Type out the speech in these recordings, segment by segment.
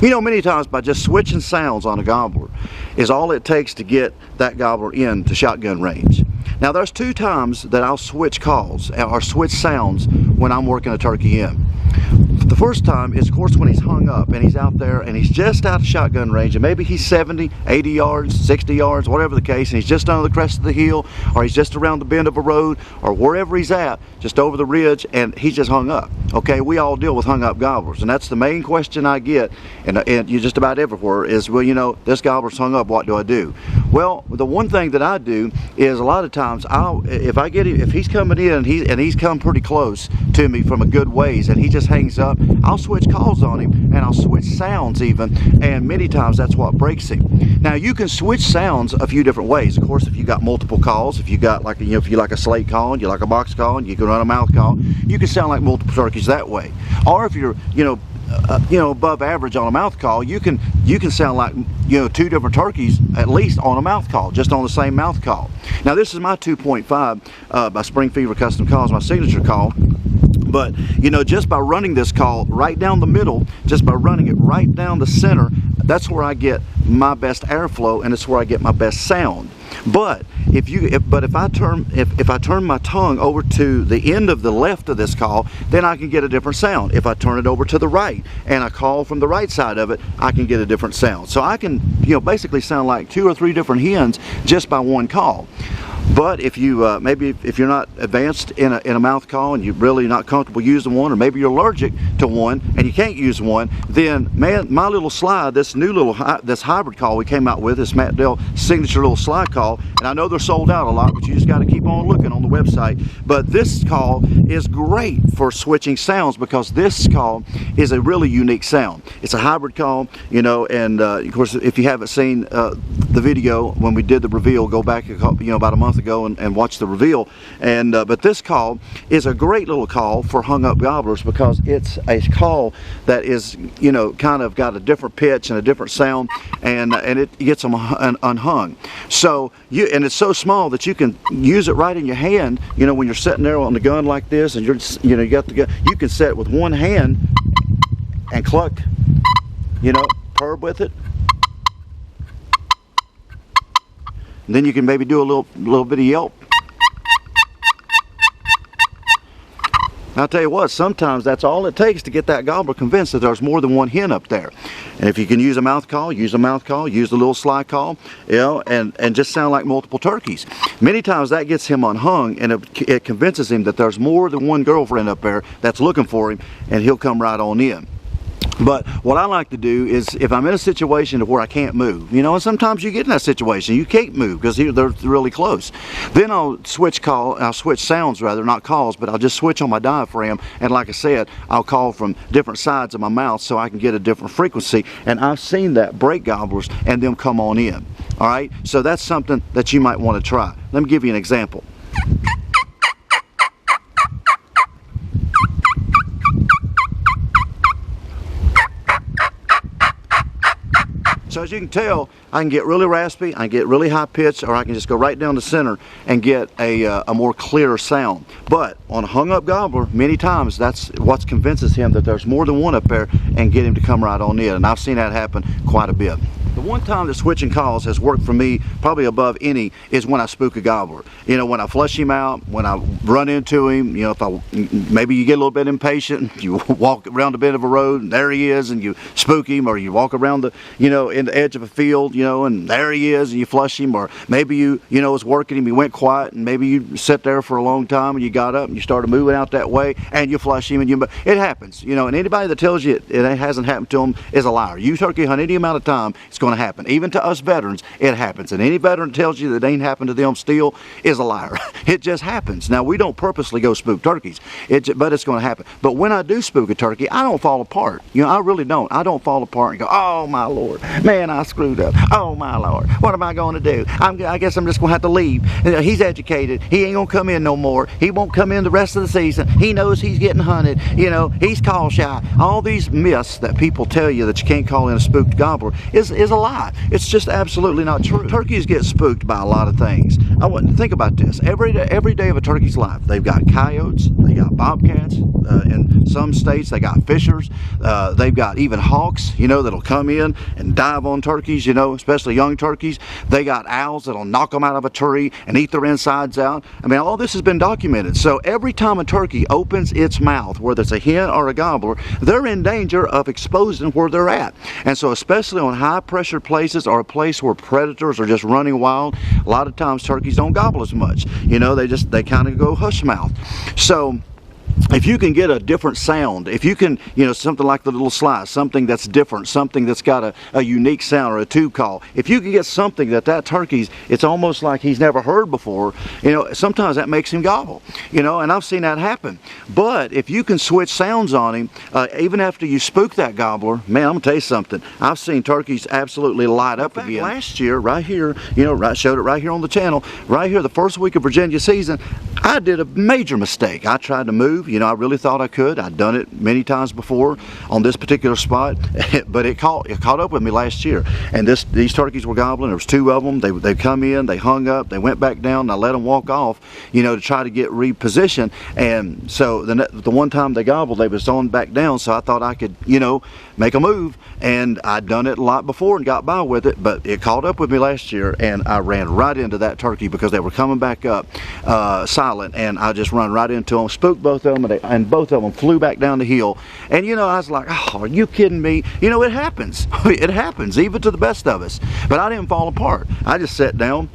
You know, many times by just switching sounds on a gobbler is all it takes to get that gobbler into shotgun range. Now there's 2 times that I'll switch calls or switch sounds when I'm working a turkey in. The first time is, of course, when he's hung up and he's out there and he's just out of shotgun range, and maybe he's 70, 80 yards, 60 yards, whatever the case, and he's just under the crest of the hill, or he's just around the bend of a road, or wherever he's at, just over the ridge, and he's just hung up. Okay, we all deal with hung up gobblers, and that's the main question I get, and you just about everywhere is, well, you know, this gobbler's hung up, what do I do? Well, the one thing that I do is a lot of times if he's coming in and he's come pretty close to me from a good ways and he just hangs up, I'll switch calls on him and I'll switch sounds even, and many times that's what breaks him. Now you can switch sounds a few different ways. Of course, if you got multiple calls, if you got like, you know, if you like a slate call and you like a box call and you can run a mouth call, you can sound like multiple turkeys that way. Or if you're above average on a mouth call, you can sound like, you know, 2 different turkeys at least on a mouth call, just on the same mouth call. Now this is my 2.5 by Spring Fever Custom Calls, my signature call. But, you know, just by running this call right down the middle, just by running it right down the center, that's where I get my best airflow and it's where I get my best sound. But if I turn my tongue over to the end of the left of this call, then I can get a different sound. If I turn it over to the right and I call from the right side of it, I can get a different sound. So I can, you know, basically sound like 2 or 3 different hens just by one call. But if you maybe if you're not advanced in a mouth call and you're really not comfortable using one, or maybe you're allergic to one and you can't use one, then my little slide, this new little this hybrid call we came out with, this Matt Dell signature little slide call, and I know they're sold out a lot, but you just got to keep on looking on the website. But this call is great for switching sounds because this call is a really unique sound. It's a hybrid call, you know, and of course if you haven't seen the video when we did the reveal, go back about a month ago and watch the reveal. And but this call is a great little call for hung up gobblers because it's a call that is, you know, kind of got a different pitch and a different sound, and it gets them unhung. So and it's so small that you can use it right in your hand. You know, when you're sitting there on the gun like this and you got the gun, you can set it with one hand and cluck, you know, purr with it. And then you can maybe do a little bit of yelp. I'll tell you what, sometimes that's all it takes to get that gobbler convinced that there's more than one hen up there. And if you can use a mouth call, use a mouth call, use the little slide call, you know, and just sound like multiple turkeys. Many times that gets him unhung, and it convinces him that there's more than one girlfriend up there that's looking for him, and he'll come right on in. But what I like to do is, if I'm in a situation where I can't move, you know, and sometimes you get in that situation, you can't move because they're really close, then I'll switch sounds rather, not calls, but I'll just switch on my diaphragm, and like I said, I'll call from different sides of my mouth so I can get a different frequency, and I've seen that break gobblers and them come on in. All right, so that's something that you might want to try. Let me give you an example. So as you can tell, I can get really raspy, I can get really high pitched, or I can just go right down the center and get a more clear sound. But on a hung up gobbler, many times that's what convinces him that there's more than one up there and get him to come right on in. And I've seen that happen quite a bit. The one time that switching calls has worked for me, probably above any, is when I spook a gobbler. You know, when I flush him out, when I run into him, you know, maybe you get a little bit impatient, you walk around the bend of a road and there he is and you spook him, or you walk around the, you know, in the edge of a field, you know, and there he is and you flush him, or maybe you was working him, he went quiet, and maybe you sat there for a long time and you got up and you started moving out that way and you flush him, and it happens, you know, and anybody that tells you it hasn't happened to them is a liar. You turkey hunt any amount of time, it's going to happen. Even to us veterans, it happens. And any veteran that tells you that it ain't happened to them still is a liar. It just happens. Now, we don't purposely go spook turkeys, but it's going to happen. But when I do spook a turkey, I don't fall apart. You know, I really don't. I don't fall apart and go, oh my Lord, man, I screwed up. Oh my Lord, what am I going to do? I guess I'm just going to have to leave. He's educated. He ain't going to come in no more. He won't come in the rest of the season. He knows he's getting hunted. You know, he's call shy. All these myths that people tell you that you can't call in a spooked gobbler is a a lie. It's just absolutely not true. Turkeys get spooked by a lot of things. I wouldn't think about this. Every day of a turkey's life, they've got coyotes, they got bobcats, in some states they got fishers, they've got even hawks, you know, that'll come in and dive on turkeys, you know, especially young turkeys. They got owls that'll knock them out of a tree and eat their insides out. I mean, all this has been documented. So every time a turkey opens its mouth, whether it's a hen or a gobbler, they're in danger of exposing where they're at. And so especially on high pressure places or a place where predators are just running wild, a lot of times turkeys don't gobble as much. You know, they kind of go hush mouth. So if you can get a different sound, if you can, you know, something like the little slice, something that's different, something that's got a unique sound or a tube call, if you can get something that turkey's, it's almost like he's never heard before, you know, sometimes that makes him gobble, you know, and I've seen that happen. But if you can switch sounds on him, even after you spook that gobbler, man, I'm gonna tell you something, I've seen turkeys absolutely light up again. Last year, right here, you know, showed it right here on the channel, right here, the first week of Virginia season, I did a major mistake. I tried to move. You know, I really thought I could. I'd done it many times before on this particular spot, but it caught up with me last year. And these turkeys were gobbling. There was two of them. They come in, they hung up, they went back down, and I let them walk off, you know, to try to get repositioned. And so the one time they gobbled, they was on back down, so I thought I could, you know, make a move. And I'd done it a lot before and got by with it, but it caught up with me last year, and I ran right into that turkey because they were coming back up silent, and I just run right into them, spooked both of them, and both of them flew back down the hill. And you know, I was like, oh, are you kidding me? You know, it happens. It happens even to the best of us. But I didn't fall apart. I just sat down,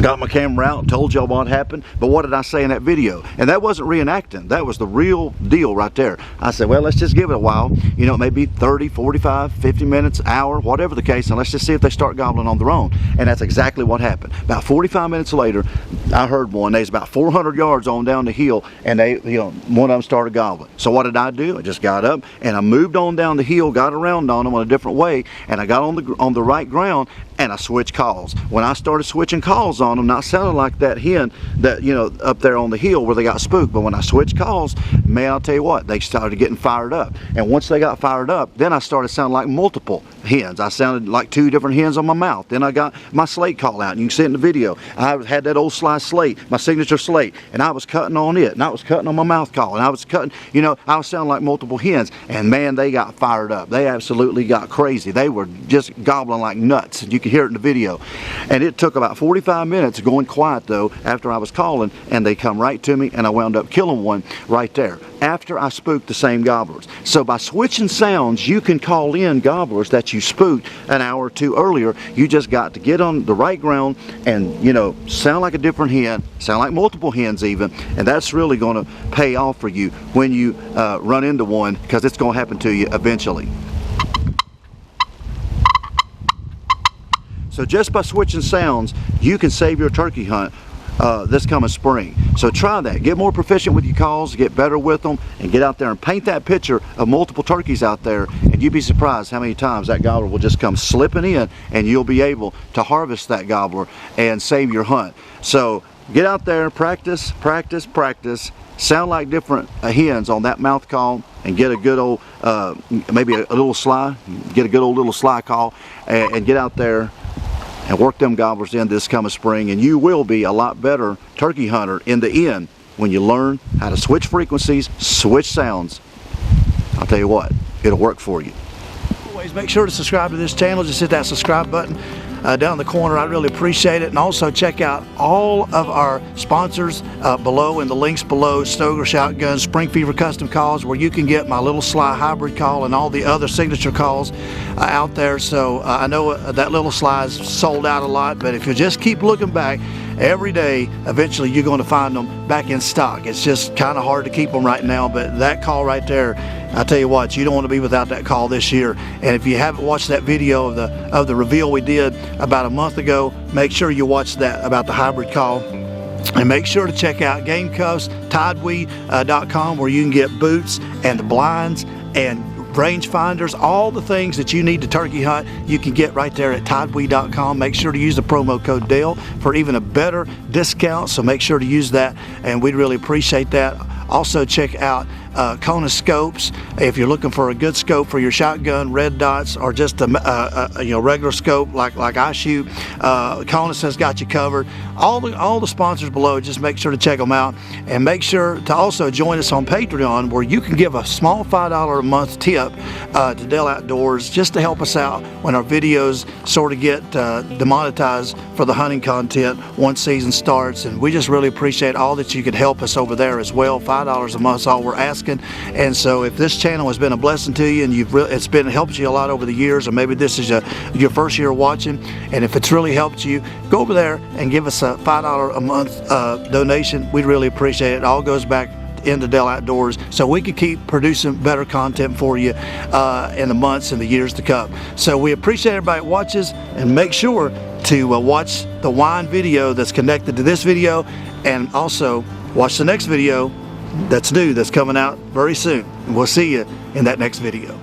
got my camera out and told y'all what happened. But what did I say in that video? And that wasn't reenacting. That was the real deal right there. I said, well, let's just give it a while. You know, maybe 30, 45, 50 minutes, hour, whatever the case, and let's just see if they start gobbling on their own. And that's exactly what happened. About 45 minutes later, I heard one. They was about 400 yards on down the hill, and they, you know, one of them started gobbling. So what did I do? I just got up and I moved on down the hill, got around on them in a different way, and I got on the right ground, and I switched calls. When I started switching calls on them, not sounding like that hen that, you know, up there on the hill where they got spooked, but when I switched calls, man, I'll tell you what, they started getting fired up. And once they got fired up, then I started sounding like multiple hens. I sounded like two different hens on my mouth. Then I got my slate call out, and you can see it in the video. I had that old slice slate, my signature slate, and I was cutting on it, and I was cutting on my mouth call, and I was cutting, you know, I was sounding like multiple hens, and man, they got fired up. They absolutely got crazy. They were just gobbling like nuts, and you can hear it in the video. And it took about 45 minutes going quiet though after I was calling, and they come right to me, and I wound up killing one right there after I spooked the same gobblers. So by switching sounds, you can call in gobblers that you spooked an hour or two earlier. You just got to get on the right ground and, you know, sound like a different hen, sound like multiple hens even, and that's really going to pay off for you when you run into one, because it's going to happen to you eventually. So just by switching sounds, you can save your turkey hunt this coming spring. So try that. Get more proficient with your calls, get better with them, and get out there and paint that picture of multiple turkeys out there, and you'd be surprised how many times that gobbler will just come slipping in, and you'll be able to harvest that gobbler and save your hunt. So get out there, practice, practice, practice. Sound like different hens on that mouth call, and get a good old, maybe a little sly, get a good old little sly call, and get out there and work them gobblers in this coming spring, and you will be a lot better turkey hunter in the end when you learn how to switch frequencies, switch sounds. I'll tell you what, it'll work for you. Always make sure to subscribe to this channel. Just hit that subscribe button down in the corner. I really appreciate it. And also check out all of our sponsors below in the links below: Stoger Shotgun, Spring Fever Custom Calls, where you can get my little sly hybrid call and all the other signature calls out there. So I know that little sly is sold out a lot, but if you just keep looking back every day, eventually you're going to find them back in stock. It's just kind of hard to keep them right now, but that call right there, I tell you what, you don't want to be without that call this year. And if you haven't watched that video of the reveal we did about a month ago, make sure you watch that about the hybrid call. And make sure to check out Game Cuffs, Tidewe.com, where you can get boots and the blinds and rangefinders, all the things that you need to turkey hunt, you can get right there at Tidewe.com. Make sure to use the promo code Dale for even a better discount, so make sure to use that, and we'd really appreciate that. Also check out Kona scopes. If you're looking for a good scope for your shotgun, red dots, or just a regular scope like I shoot, Kona has got you covered. All the sponsors below, just make sure to check them out, and make sure to also join us on Pateron, where you can give a small $5 a month tip to Dell Outdoors, just to help us out when our videos sort of get demonetized for the hunting content once season starts. And we just really appreciate all that you could help us over there as well. $5 a month is all we're asking. And so if this channel has been a blessing to you, and it's helped you a lot over the years, or maybe this is your first year watching, and if it's really helped you, go over there and give us a $5 a month donation. We'd really appreciate it. It all goes back into Dell Outdoors, so we can keep producing better content for you in the months and the years to come. So we appreciate everybody that watches, and make sure to watch the wine video that's connected to this video, and also watch the next video that's new, that's coming out very soon. And we'll see you in that next video.